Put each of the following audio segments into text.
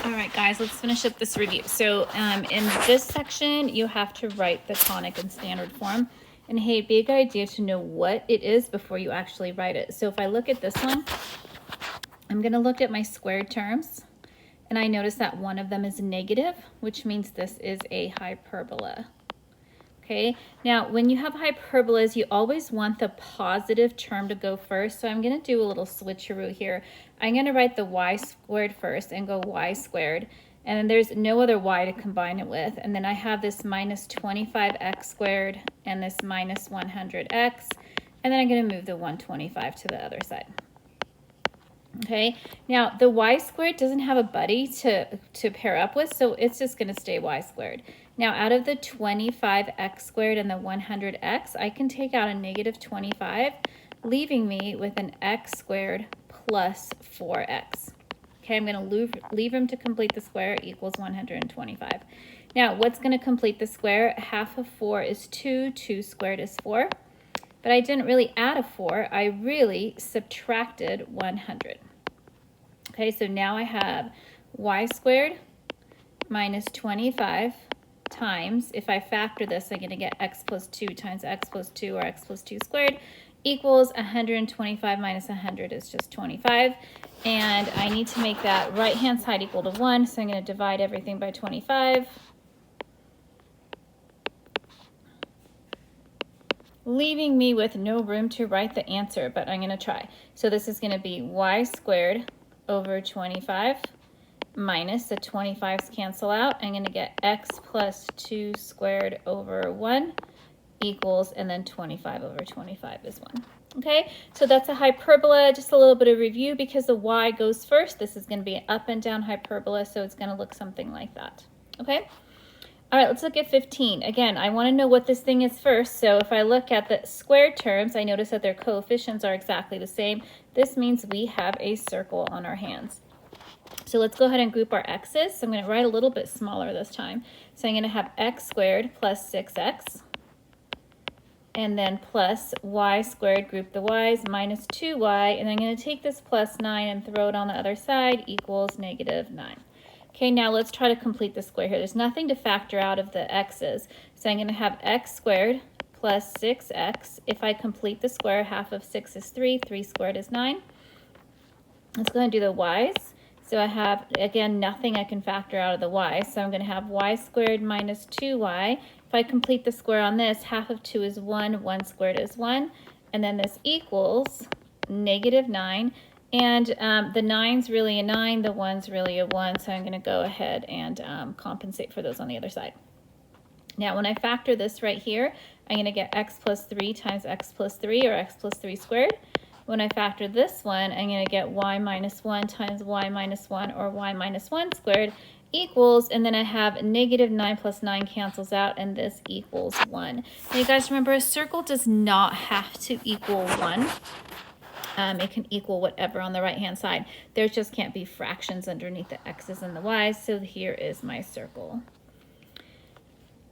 All right, guys, let's finish up this review. So in this section, you have to write the conic in standard form. And hey, big idea to know what it is before you actually write it. So if I look at this one, I'm going to look at my squared terms. And I notice that one of them is negative, which means this is a hyperbola. Okay, now when you have hyperbolas, you always want the positive term to go first. So I'm going to do a little switcheroo here. I'm going to write the y squared first and go y squared. And then there's no other y to combine it with. And then I have this minus 25x squared and this minus 100x. And then I'm going to move the 125 to the other side. Okay, now the y squared doesn't have a buddy to pair up with, so it's just going to stay y squared. Now out of the 25x squared and the 100x, I can take out a negative 25, leaving me with an x squared plus 4x. Okay, I'm going to leave room to complete the square equals 125. Now what's going to complete the square? Half of 4 is 2, 2 squared is 4. But I didn't really add a 4, I really subtracted 100. Okay, so now I have y squared minus 25 times, if I factor this, I'm going to get x plus 2 times x plus 2 or x plus 2 squared equals 125 minus 100 is just 25. And I need to make that right-hand side equal to 1, so I'm going to divide everything by 25. Leaving me with no room to write the answer, but I'm going to try. So this is going to be y squared over 25 minus the 25's cancel out. I'm going to get x plus 2 squared over 1 equals, and then 25 over 25 is 1. Okay, so that's a hyperbola. Just a little bit of review because the y goes first. This is going to be an up and down hyperbola, so it's going to look something like that. Okay. All right, let's look at 15. Again, I want to know what this thing is first. So if I look at the squared terms, I notice that their coefficients are exactly the same. This means we have a circle on our hands. So let's go ahead and group our x's. So I'm going to write a little bit smaller this time. So I'm going to have x squared plus 6x. And then plus y squared, group the y's, minus 2y. And I'm going to take this plus 9 and throw it on the other side, equals negative 9. Okay, now let's try to complete the square here. There's nothing to factor out of the x's. So I'm going to have x squared plus 6x. If I complete the square, half of 6 is 3. 3 squared is 9. Let's go ahead and do the y's. So I have, again, nothing I can factor out of the y. So I'm going to have y squared minus 2y. If I complete the square on this, half of 2 is 1. 1 squared is 1. And then this equals negative 9. And the 9's really a 9, the 1's really a 1, so I'm going to go ahead and compensate for those on the other side. Now, when I factor this right here, I'm going to get x plus 3 times x plus 3, or x plus 3 squared. When I factor this one, I'm going to get y minus 1 times y minus 1, or y minus 1 squared, equals, and then I have negative 9 plus 9 cancels out, and this equals 1. Now, you guys remember, a circle does not have to equal 1. It can equal whatever on the right-hand side. There just can't be fractions underneath the x's and the y's, so here is my circle.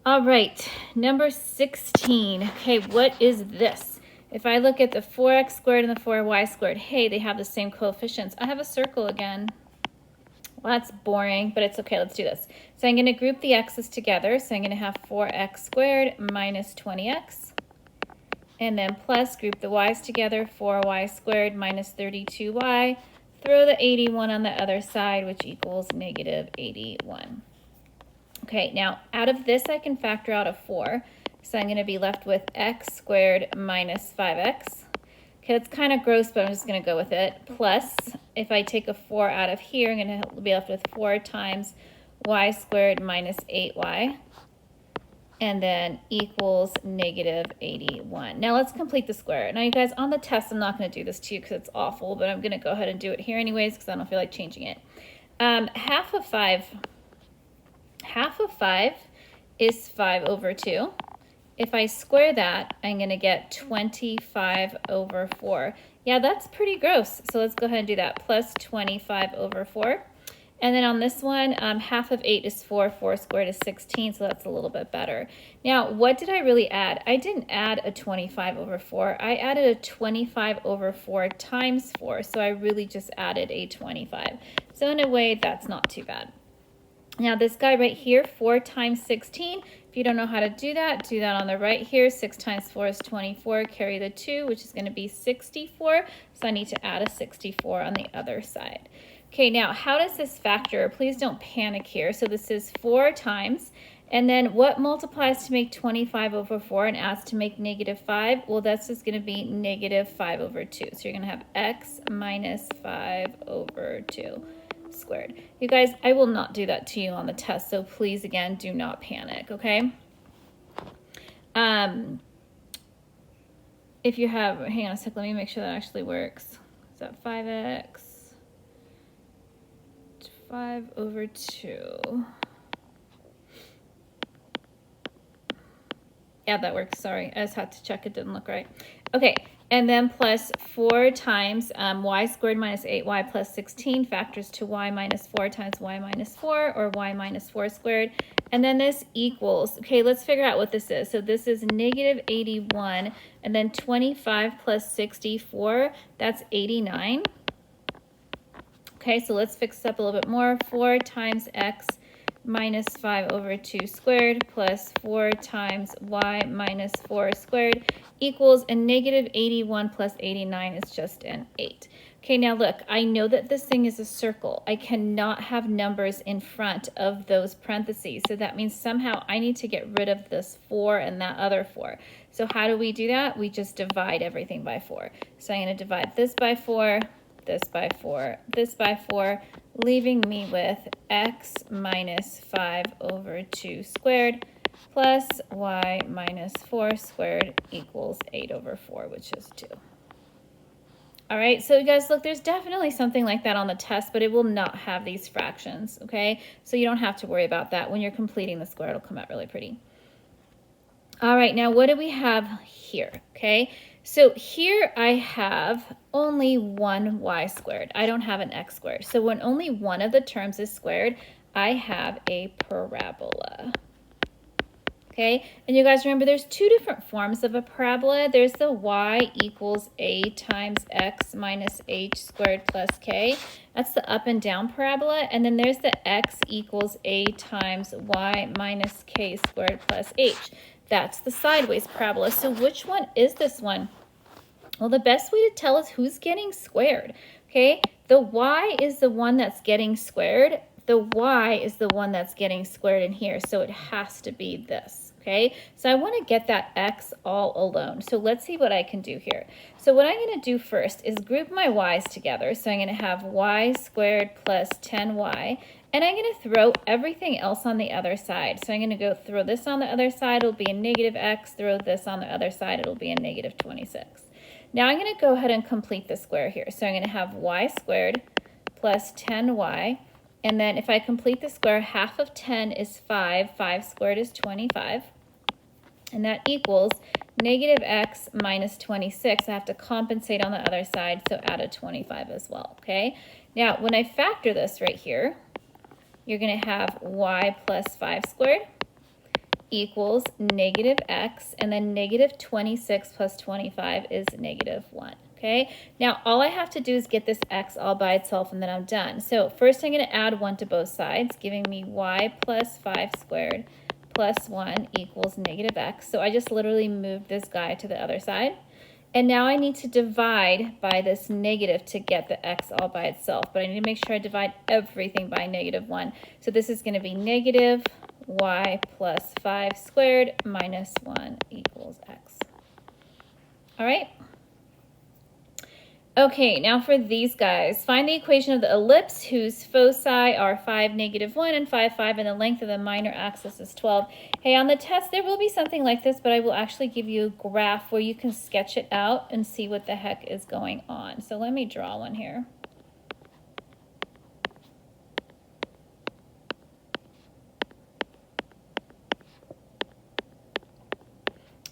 All right, number 16. Okay, what is this? If I look at the 4x squared and the 4y squared, hey, they have the same coefficients. I have a circle again. Well, that's boring, but it's okay. Let's do this. So I'm going to group the x's together. So I'm going to have 4x squared minus 20x. And then plus, group the y's together, 4y squared minus 32y. Throw the 81 on the other side, which equals negative 81. Okay, now out of this, I can factor out a 4. So I'm going to be left with x squared minus 5x. Okay, that's kind of gross, but I'm just going to go with it. Plus, if I take a 4 out of here, I'm going to be left with 4 times y squared minus 8y. And then equals negative 81. Now let's complete the square. Now you guys, on the test, I'm not going to do this to you because it's awful, but I'm going to go ahead and do it here anyways because I don't feel like changing it. Half of 5 is 5 over 2. If I square that, I'm going to get 25 over 4. Yeah, that's pretty gross. So let's go ahead and do that. Plus 25 over 4. And then on this one, half of 8 is 4. 4 squared is 16, so that's a little bit better. Now, what did I really add? I didn't add a 25 over 4. I added a 25 over 4 times 4, so I really just added a 25. So in a way, that's not too bad. Now this guy right here, 4 times 16. If you don't know how to do that on the right here. 6 times 4 is 24. Carry the 2, which is going to be 64. So I need to add a 64 on the other side. Okay, now how does this factor? Please don't panic here. So this is 4 times. And then what multiplies to make 25 over 4 and adds to make -5? Well, that's just going to be -5 over 2. So you're going to have x minus 5 over 2 squared. You guys, I will not do that to you on the test, so please, again, do not panic, okay? If you have, hang on a sec, let me make sure that actually works. Is that 5x? 5 over 2. Yeah, that works. Sorry, I just had to check. It didn't look right. Okay, and then plus 4 times y squared minus 8y plus 16 factors to y minus 4 times y minus 4, or y minus 4 squared. And then this equals, okay, let's figure out what this is. So this is -81, and then 25 plus 64, that's 89. Okay, so let's fix this up a little bit more. 4 times x minus 5 over 2 squared plus 4 times y minus 4 squared equals a -81 plus 89 is just an 8. Okay, now look, I know that this thing is a circle. I cannot have numbers in front of those parentheses. So that means somehow I need to get rid of this 4 and that other 4. So how do we do that? We just divide everything by 4. So I'm going to divide this by 4, this by 4, this by 4, leaving me with x minus 5 over 2 squared plus y minus 4 squared equals 8 over 4, which is 2. All right, so you guys, look, there's definitely something like that on the test, but it will not have these fractions, okay? So you don't have to worry about that. When you're completing the square, it'll come out really pretty. All right, now what do we have here, okay? So here I have only one y squared. I don't have an x squared. So when only one of the terms is squared, I have a parabola. Okay, and you guys remember there's two different forms of a parabola. There's the y equals a times x minus h squared plus k. That's the up and down parabola. And then there's the x equals a times y minus k squared plus h. That's the sideways parabola. So which one is this one? Well, the best way to tell is who's getting squared, okay? The y is the one that's getting squared. The y is the one that's getting squared in here, so it has to be this, okay? So I want to get that x all alone. So let's see what I can do here. So what I'm going to do first is group my y's together. So I'm going to have y squared plus 10y. And I'm going to throw everything else on the other side. So I'm going to go throw this on the other side. It'll be a -x. Throw this on the other side. It'll be a -26. Now I'm going to go ahead and complete the square here. So I'm going to have y squared plus 10y. And then if I complete the square, half of 10 is 5. 5 squared is 25. And that equals -x minus 26. I have to compensate on the other side, so add a 25 as well, okay? Now, when I factor this right here, you're going to have y plus 5 squared equals -x, and then -26 plus 25 is -1, okay? Now, all I have to do is get this x all by itself, and then I'm done. So first I'm going to add 1 to both sides, giving me y plus 5 squared plus 1 equals -x. So I just literally moved this guy to the other side. And now I need to divide by this negative to get the x all by itself. But I need to make sure I divide everything by -1. So this is going to be negative y plus 5 squared minus 1 equals x. All right. Okay, now for these guys, find the equation of the ellipse whose foci are 5, -1, and 5, 5, and the length of the minor axis is 12. Hey, on the test, there will be something like this, but I will actually give you a graph where you can sketch it out and see what the heck is going on. So let me draw one here.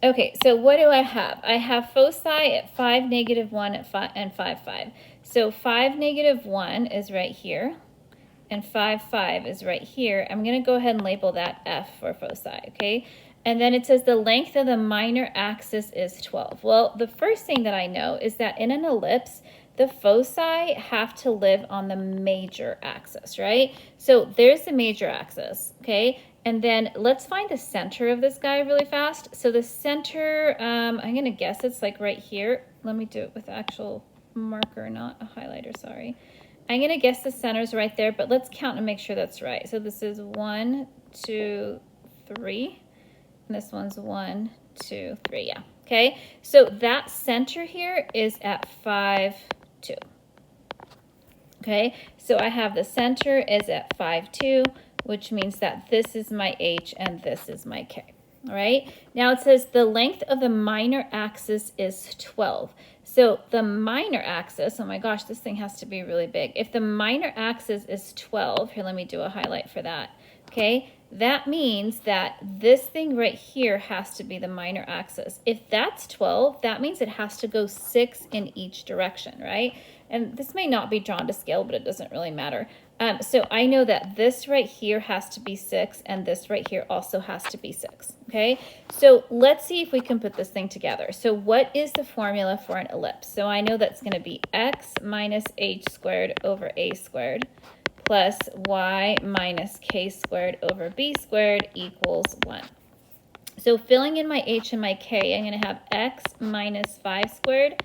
Okay, so what do I have? I have foci at 5, -1, at 5, and 5, 5. So 5, -1 is right here, and 5, 5 is right here. I'm going to go ahead and label that F for foci, okay? And then it says the length of the minor axis is 12. Well, the first thing that I know is that in an ellipse, the foci have to live on the major axis, right? So there's the major axis, okay? And then let's find the center of this guy really fast. So the center, I'm gonna guess it's like right here. Let me do it with actual marker, not a highlighter, sorry. I'm gonna guess the center's right there, but let's count and make sure that's right. So this is 1, 2, 3. And this one's 1, 2, 3, yeah. Okay, so that center here is at 5, 2. Okay, so I have the center is at 5, 2, which means that this is my H and this is my K. All right, now it says the length of the minor axis is 12. So the minor axis, oh my gosh, this thing has to be really big. If the minor axis is 12, here, let me do a highlight for that. Okay, that means that this thing right here has to be the minor axis. If that's 12, that means it has to go 6 in each direction, right? And this may not be drawn to scale, but it doesn't really matter. So I know that this right here has to be 6, and this right here also has to be 6, okay? So let's see if we can put this thing together. So what is the formula for an ellipse? So I know that's going to be x minus h squared over a squared plus y minus k squared over b squared equals 1. So filling in my h and my k, I'm going to have x minus 5 squared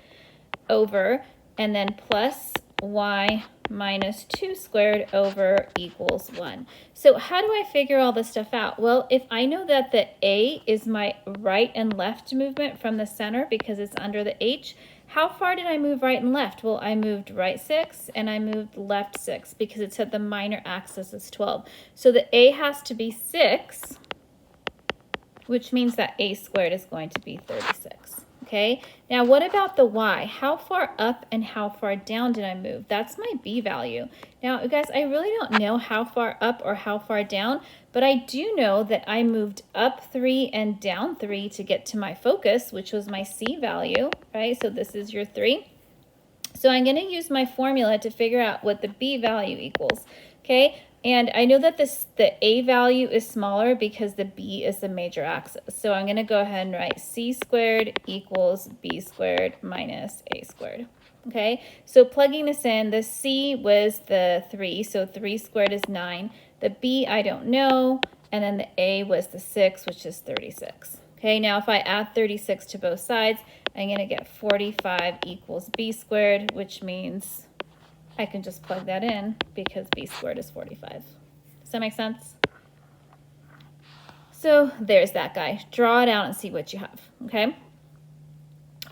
over, and then plus y minus 2 squared over equals 1. So how do I figure all this stuff out? Well, if I know that the A is my right and left movement from the center because it's under the H, how far did I move right and left? Well, I moved right 6 and I moved left 6 because it said the minor axis is 12. So the A has to be 6, which means that A squared is going to be 36. Okay, now what about the y? How far up and how far down did I move? That's my b value. Now, you guys, I really don't know how far up or how far down, but I do know that I moved up 3 and down 3 to get to my focus, which was my c value, right? So this is your 3. So I'm going to use my formula to figure out what the b value equals, okay? And I know that the a value is smaller because the b is the major axis. So I'm going to go ahead and write c squared equals b squared minus a squared. Okay, so plugging this in, the c was the 3, so 3 squared is 9. The b I don't know, and then the a was the 6, which is 36. Okay, now if I add 36 to both sides, I'm going to get 45 equals b squared, which means I can just plug that in because b squared is 45. Does that make sense? So there's that guy. Draw it out and see what you have, okay?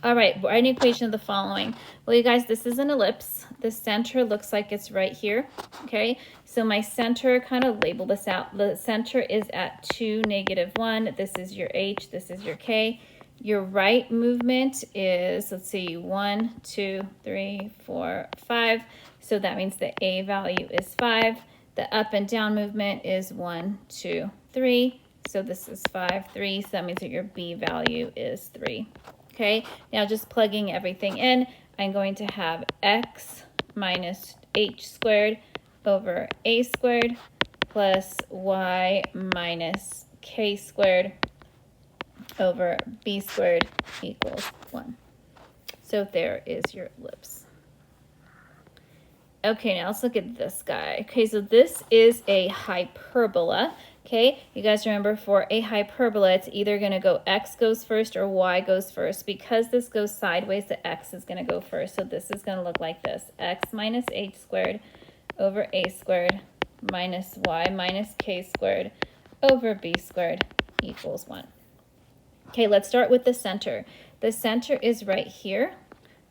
All right, write an equation of the following. Well, you guys, this is an ellipse. The center looks like it's right here, okay? So my center, kind of label this out. The center is at 2, -1. This is your h, this is your k. Your right movement is, let's see, 1, 2, 3, 4, 5. So that means the a value is 5. The up and down movement is 1, 2, 3. So this is 5, 3. So that means that your b value is 3. Okay, now just plugging everything in, I'm going to have x minus h squared over a squared plus y minus k squared over b squared equals 1. So there is your ellipse. Okay, now let's look at this guy. Okay, so this is a hyperbola. Okay, you guys remember for a hyperbola, it's either going to go x goes first or y goes first. Because this goes sideways, the x is going to go first. So this is going to look like this. X minus h squared over a squared minus y minus k squared over b squared equals 1. Okay, let's start with the center. The center is right here,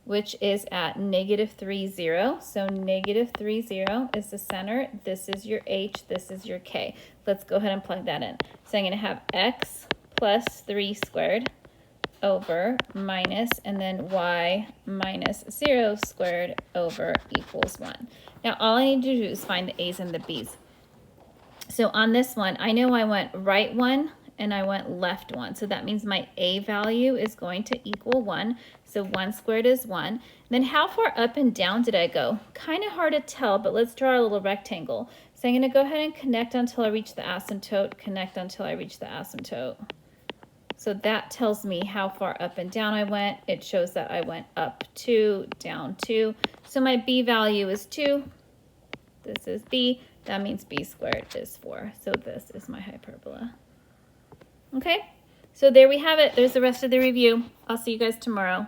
which is at -3, 0. So -3, 0 is the center. This is your h, this is your k. Let's go ahead and plug that in. So I'm going to have x plus 3 squared over minus, and then y minus 0 squared over equals 1. Now all I need to do is find the a's and the b's. So on this one, I know I went right 1, and I went left 1. So that means my a value is going to equal 1. So 1 squared is 1. Then how far up and down did I go? Kind of hard to tell, but let's draw a little rectangle. So I'm going to go ahead and connect until I reach the asymptote, connect until I reach the asymptote. So that tells me how far up and down I went. It shows that I went up 2, down 2. So my b value is 2. This is b. That means b squared is 4. So this is my hyperbola. Okay, so there we have it. There's the rest of the review. I'll see you guys tomorrow.